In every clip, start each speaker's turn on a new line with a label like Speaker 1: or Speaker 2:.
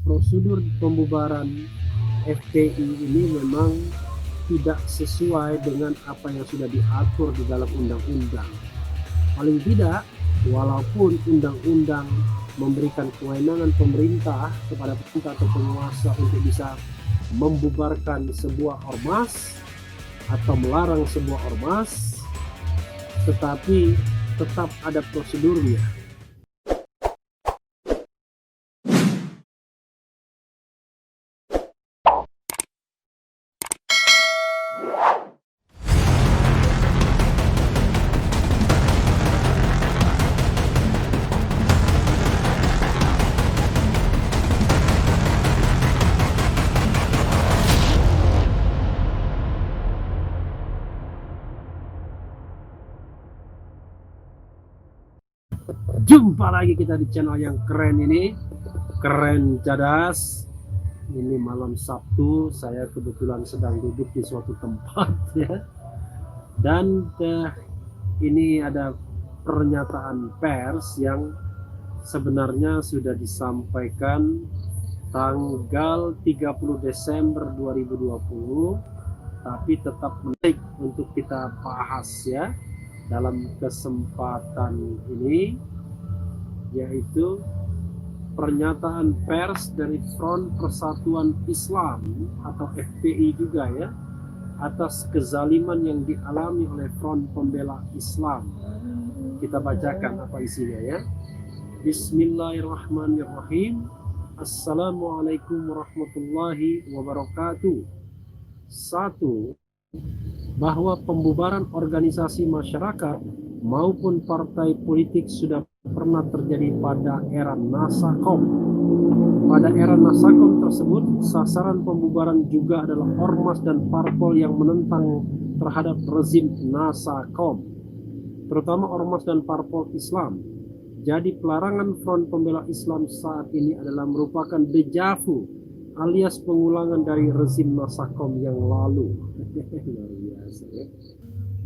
Speaker 1: prosedur pembubaran FPI ini memang tidak sesuai dengan apa yang sudah diatur di dalam undang-undang. Paling tidak, walaupun undang-undang memberikan kewenangan pemerintah kepada pemerintah atau penguasa untuk bisa membubarkan sebuah ormas atau melarang sebuah ormas, tetapi tetap ada prosedurnya. Jumpa lagi kita di channel yang keren ini, Keren Cadas. Ini malam Sabtu, saya kebetulan sedang duduk di suatu tempat ya. Dan ini ada pernyataan pers yang sebenarnya sudah disampaikan tanggal 30 Desember 2020, tapi tetap menarik untuk kita bahas ya dalam kesempatan ini, yaitu pernyataan pers dari Front Persatuan Islam atau FPI juga ya, atas kezaliman yang dialami oleh Front Pembela Islam. Kita bacakan apa isinya ya. Bismillahirrahmanirrahim. Assalamualaikum warahmatullahi wabarakatuh. 1. Bahwa pembubaran organisasi masyarakat maupun partai politik sudah pernah terjadi pada era Nasakom. Pada era Nasakom tersebut, sasaran pembubaran juga adalah ormas dan parpol yang menentang terhadap rezim Nasakom, terutama ormas dan parpol Islam. Jadi pelarangan Front Pembela Islam saat ini adalah merupakan dejavu alias pengulangan dari rezim Nasakom yang lalu. Luar biasa ya.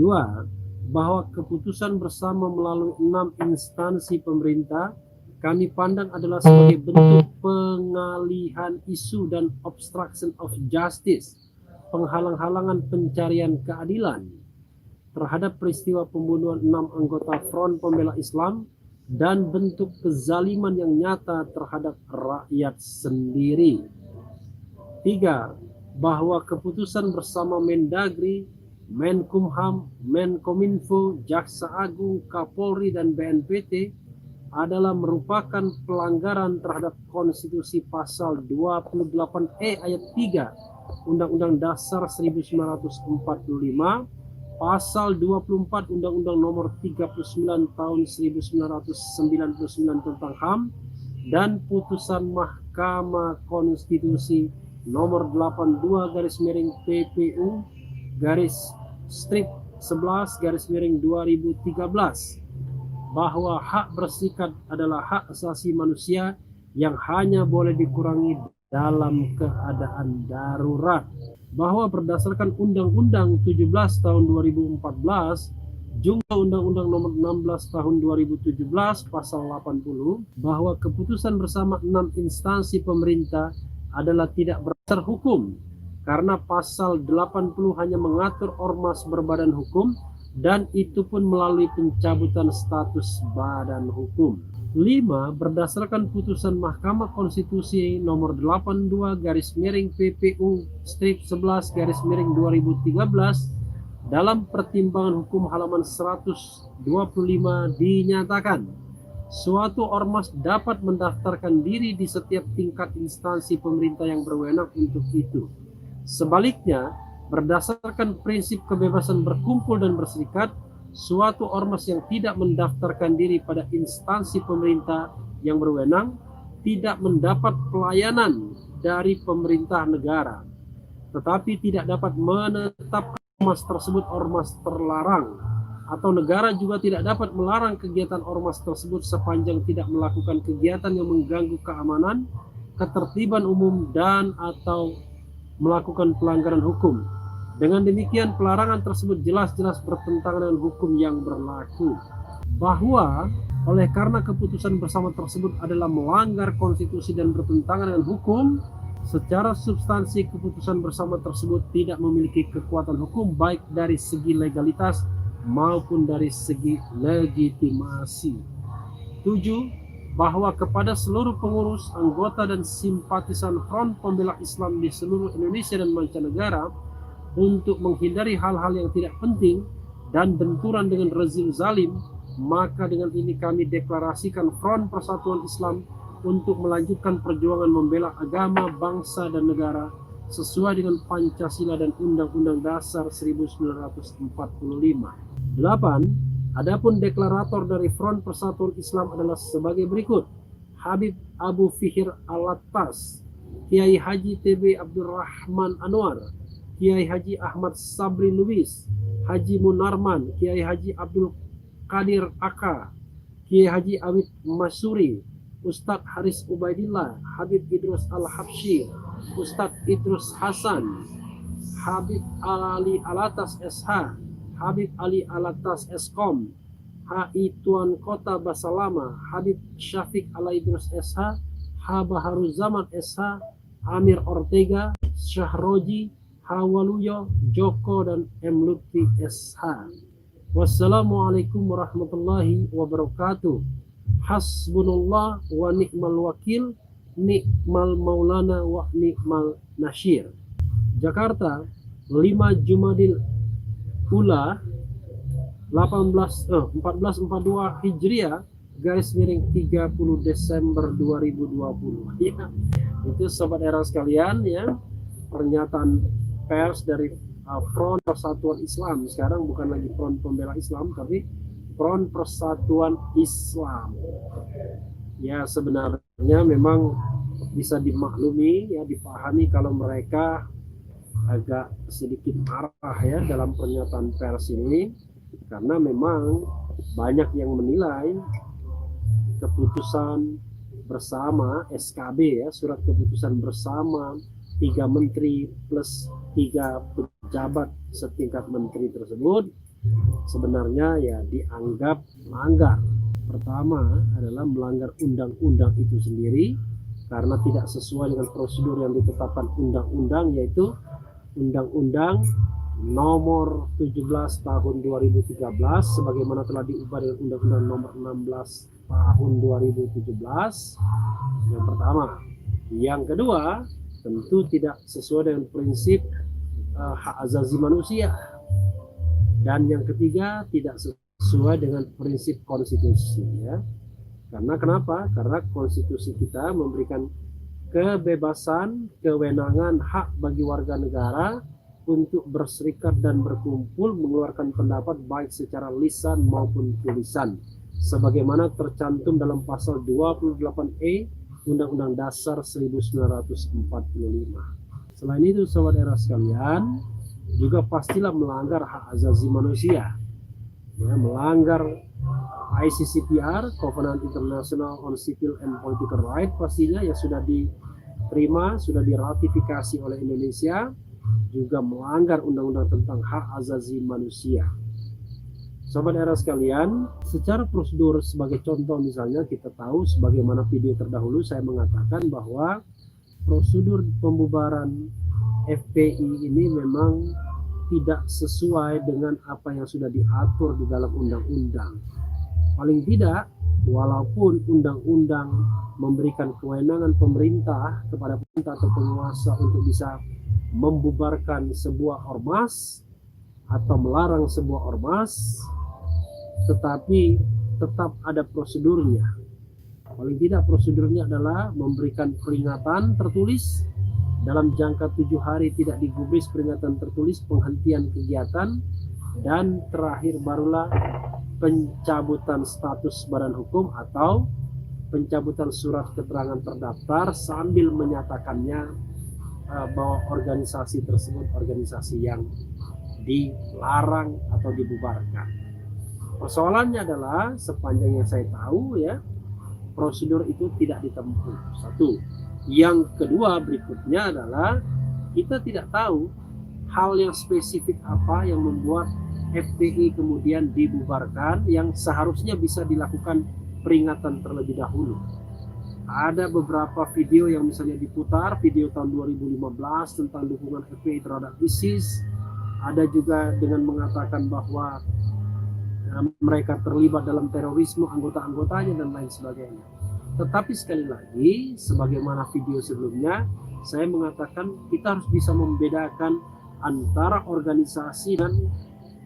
Speaker 1: 2. Bahwa keputusan bersama melalui 6 instansi pemerintah kami pandang adalah sebagai bentuk pengalihan isu dan obstruction of justice, penghalang-halangan pencarian keadilan terhadap peristiwa pembunuhan 6 anggota Front Pembela Islam dan bentuk kezaliman yang nyata terhadap rakyat sendiri. 3. Bahwa keputusan bersama Mendagri, Menkumham, Menkominfo, Jaksa Agung, Kapolri, dan BNPT adalah merupakan pelanggaran terhadap konstitusi pasal 28E ayat 3 Undang-Undang Dasar 1945, pasal 24 Undang-Undang nomor 39 tahun 1999 tentang HAM, dan putusan Mahkamah Konstitusi nomor 82/PPU /11/2013 bahwa hak bersikap adalah hak asasi manusia yang hanya boleh dikurangi dalam keadaan darurat, bahwa berdasarkan Undang-Undang 17 tahun 2014 juga Undang-Undang nomor 16 tahun 2017 pasal 80, bahwa keputusan bersama 6 instansi pemerintah adalah tidak berdasar hukum karena pasal 80 hanya mengatur ormas berbadan hukum, dan itu pun melalui pencabutan status badan hukum. 5. Berdasarkan putusan Mahkamah Konstitusi nomor 82/PPU/11/2013 dalam pertimbangan hukum halaman 125 dinyatakan suatu ormas dapat mendaftarkan diri di setiap tingkat instansi pemerintah yang berwenang untuk itu. Sebaliknya, berdasarkan prinsip kebebasan berkumpul dan berserikat, suatu ormas yang tidak mendaftarkan diri pada instansi pemerintah yang berwenang tidak mendapat pelayanan dari pemerintah negara, tetapi tidak dapat menetapkan ormas tersebut ormas terlarang, atau negara juga tidak dapat melarang kegiatan ormas tersebut sepanjang tidak melakukan kegiatan yang mengganggu keamanan, ketertiban umum, dan atau melakukan pelanggaran hukum. Dengan demikian, pelarangan tersebut jelas-jelas bertentangan dengan hukum yang berlaku. Bahwa Oleh karena keputusan bersama tersebut adalah melanggar konstitusi dan bertentangan dengan hukum, secara substansi keputusan bersama tersebut tidak memiliki kekuatan hukum baik dari segi legalitas maupun dari segi legitimasi. 7. Bahwa kepada seluruh pengurus, anggota dan simpatisan Front Pembela Islam di seluruh Indonesia dan mancanegara untuk menghindari hal-hal yang tidak penting dan benturan dengan rezim zalim, maka dengan ini kami deklarasikan Front Persatuan Islam untuk melanjutkan perjuangan membela agama, bangsa, dan negara sesuai dengan Pancasila dan Undang-Undang Dasar 1945. 8. Adapun deklarator dari Front Persatuan Islam adalah sebagai berikut: Habib Abu Fihir Alatas, Kiai Haji TB Abdurrahman Anwar, Kiai Haji Ahmad Sabri Lubis, Haji Munarman, Kiai Haji Abdul Qadir Aka, Kiai Haji Awid Masuri, Ustadz Haris Ubaidillah, Habib Idrus Al-Habsyi, Ustadz Idrus Hasan, Habib Ali Alatas SH, Habib Ali Alatas Eskom, HI Tuan Kota Basalama, Habib Syafiq Ala Idrus SH, H. Baharuzaman SH, Amir Ortega, Syahroji, H. Waluyo, Joko, dan M. Lutfi SH. Wassalamualaikum warahmatullahi wabarakatuh. Hasbunallah wa ni'mal wakil, ni'mal maulana wa ni'mal nasyir. Jakarta, 5 Jumadil Ula 1442 Hijriah _30 Desember 2020. Ya, itu sobat era sekalian ya, pernyataan pers dari Front Persatuan Islam. Sekarang bukan lagi Front Pembela Islam, tapi Front Persatuan Islam. Ya, sebenarnya memang bisa dimaklumi ya, dipahami kalau mereka agak sedikit marah ya dalam pernyataan pers ini, karena memang banyak yang menilai keputusan bersama SKB ya, surat keputusan bersama 3 menteri plus 3 pejabat setingkat menteri tersebut sebenarnya ya dianggap melanggar. Pertama adalah melanggar undang-undang itu sendiri karena tidak sesuai dengan prosedur yang ditetapkan undang-undang, yaitu Undang-Undang Nomor 17 Tahun 2013 sebagaimana telah diubah dengan Undang-Undang Nomor 16 Tahun 2017. Yang pertama. Yang kedua, tentu tidak sesuai dengan prinsip hak asasi manusia. Dan yang ketiga, tidak sesuai dengan prinsip konstitusi ya. Karena kenapa? Karena konstitusi kita memberikan kebebasan, kewenangan, hak bagi warga negara untuk berserikat dan berkumpul, mengeluarkan pendapat baik secara lisan maupun tulisan, sebagaimana tercantum dalam pasal 28E Undang-Undang Dasar 1945. Selain itu, sobat era sekalian, juga pastilah melanggar hak asasi manusia, ya, melanggar ICCPR, Covenant International on Civil and Political Rights, pastinya yang sudah diterima, sudah diratifikasi oleh Indonesia, juga melanggar undang-undang tentang hak asasi manusia. Sobat era sekalian, secara prosedur sebagai contoh misalnya kita tahu sebagaimana video terdahulu saya mengatakan bahwa prosedur pembubaran FPI ini memang tidak sesuai dengan apa yang sudah diatur di dalam undang-undang. Paling tidak, walaupun undang-undang memberikan kewenangan pemerintah kepada pemerintah atau penguasa untuk bisa membubarkan sebuah ormas atau melarang sebuah ormas, tetapi tetap ada prosedurnya. Paling tidak prosedurnya adalah memberikan peringatan tertulis dalam jangka 7 hari, tidak digubris peringatan tertulis, penghentian kegiatan, dan terakhir barulah pencabutan status badan hukum atau pencabutan surat keterangan terdaftar sambil menyatakannya bahwa organisasi tersebut organisasi yang dilarang atau dibubarkan. Persoalannya adalah sepanjang yang saya tahu ya, prosedur itu tidak ditempuh. Satu. Yang kedua berikutnya adalah kita tidak tahu hal yang spesifik apa yang membuat FPI kemudian dibubarkan, yang seharusnya bisa dilakukan peringatan terlebih dahulu. Ada beberapa video yang misalnya diputar, video tahun 2015 tentang dukungan FPI terhadap ISIS. Ada juga dengan mengatakan bahwa mereka terlibat dalam terorisme, anggota-anggotanya dan lain sebagainya. Tetapi sekali lagi, sebagaimana video sebelumnya, saya mengatakan kita harus bisa membedakan antara organisasi dan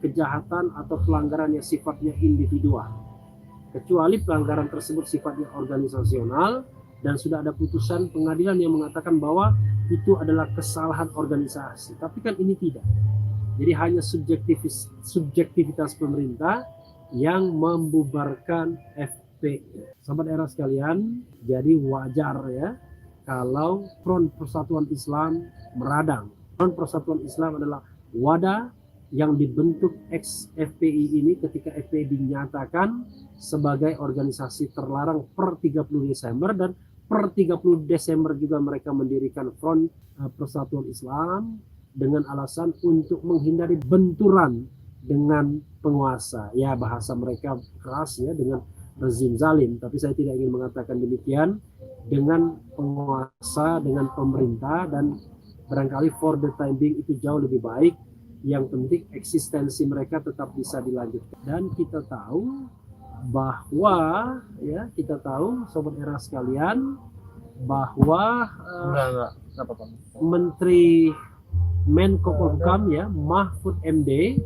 Speaker 1: kejahatan atau pelanggaran yang sifatnya individual. Kecuali pelanggaran tersebut sifatnya organisasional dan sudah ada putusan pengadilan yang mengatakan bahwa itu adalah kesalahan organisasi. Tapi kan ini tidak. Jadi hanya subjektivitas pemerintah yang membubarkan FPI. Sahabat era sekalian, jadi wajar ya kalau Front Persatuan Islam meradang. Front Persatuan Islam adalah wadah yang dibentuk ex-FPI ini ketika FPI dinyatakan sebagai organisasi terlarang per 30 Desember dan per 30 Desember juga mereka mendirikan Front Persatuan Islam dengan alasan untuk menghindari benturan dengan penguasa. Ya, bahasa mereka keras ya, dengan rezim zalim, tapi saya tidak ingin mengatakan demikian, dengan penguasa, dengan pemerintah, dan barangkali for the time being itu jauh lebih baik. Yang penting eksistensi mereka tetap bisa dilanjutkan. Dan kita tahu bahwa ya, kita tahu sobat era sekalian bahwa Menteri Menko Polhukam ya, Mahfud MD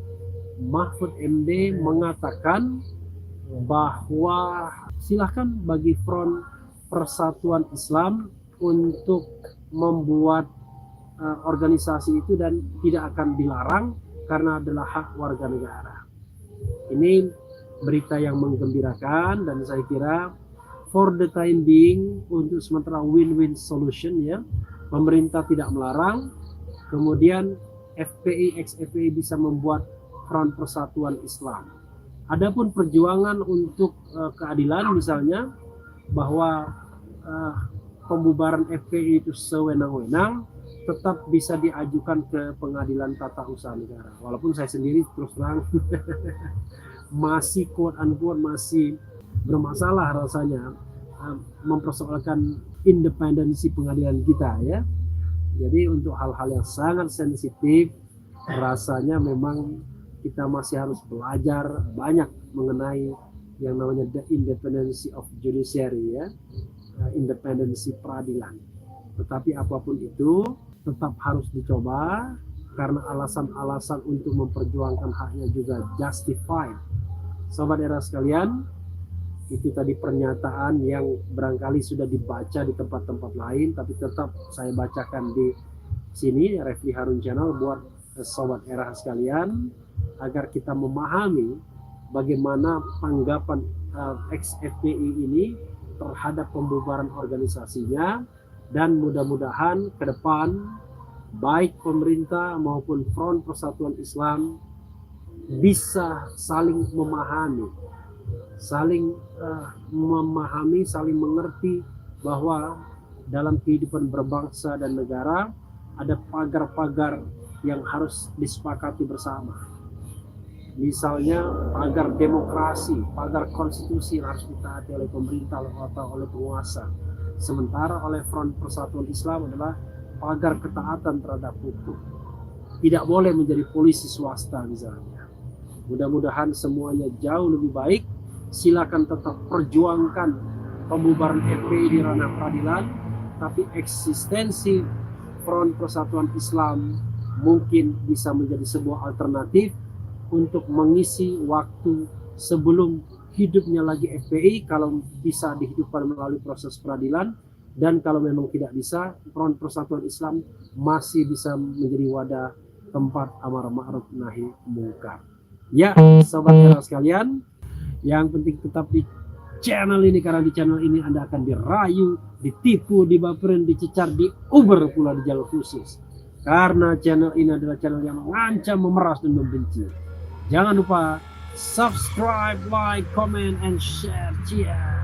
Speaker 1: mengatakan bahwa silahkan bagi Front Persatuan Islam untuk membuat organisasi itu dan tidak akan dilarang karena adalah hak warga negara. Ini berita yang menggembirakan dan saya kira for the time being untuk sementara win-win solution ya. Pemerintah tidak melarang, kemudian FPI ex-FPI bisa membuat Front Persatuan Islam. Adapun perjuangan untuk keadilan misalnya bahwa pembubaran FPI itu sewenang-wenang tetap bisa diajukan ke pengadilan tata usaha negara. Walaupun saya sendiri terus terang masih quote unquote masih bermasalah rasanya mempersoalkan independensi pengadilan kita ya. Jadi untuk hal-hal yang sangat sensitif rasanya memang kita masih harus belajar banyak mengenai yang namanya the independency of judiciary ya, independensi peradilan. Tetapi apapun itu tetap harus dicoba karena alasan-alasan untuk memperjuangkan haknya juga justified. Sobat era sekalian, itu tadi pernyataan yang barangkali sudah dibaca di tempat-tempat lain, tapi tetap saya bacakan di sini Refli Harun Channel buat sobat era sekalian agar kita memahami bagaimana tanggapan ex-FPI ini terhadap pembubaran organisasinya. Dan mudah-mudahan ke depan baik pemerintah maupun Front Persatuan Islam bisa saling memahami, saling mengerti bahwa dalam kehidupan berbangsa dan negara ada pagar-pagar yang harus disepakati bersama. Misalnya pagar demokrasi, pagar konstitusi yang harus ditaati oleh pemerintah atau oleh penguasa. Sementara oleh Front Persatuan Islam adalah pagar ketaatan terhadap hukum. Tidak boleh menjadi polisi swasta misalnya. Mudah-mudahan semuanya jauh lebih baik. Silakan tetap perjuangkan pembubaran FPI di ranah peradilan, tapi eksistensi Front Persatuan Islam mungkin bisa menjadi sebuah alternatif untuk mengisi waktu sebelum hidupnya lagi FPI kalau bisa dihidupkan melalui proses peradilan, dan kalau memang tidak bisa, Front Persatuan Islam masih bisa menjadi wadah tempat amar ma'ruf nahi mungkar. Ya, sobat era sekalian, yang penting tetap di channel ini karena di channel ini Anda akan dirayu, ditipu, dibaperin, dicecar, diuber pula di jalur khusus. Karena channel ini adalah channel yang mengancam, memeras dan membenci. Jangan lupa subscribe, like, comment, and share. Cheers.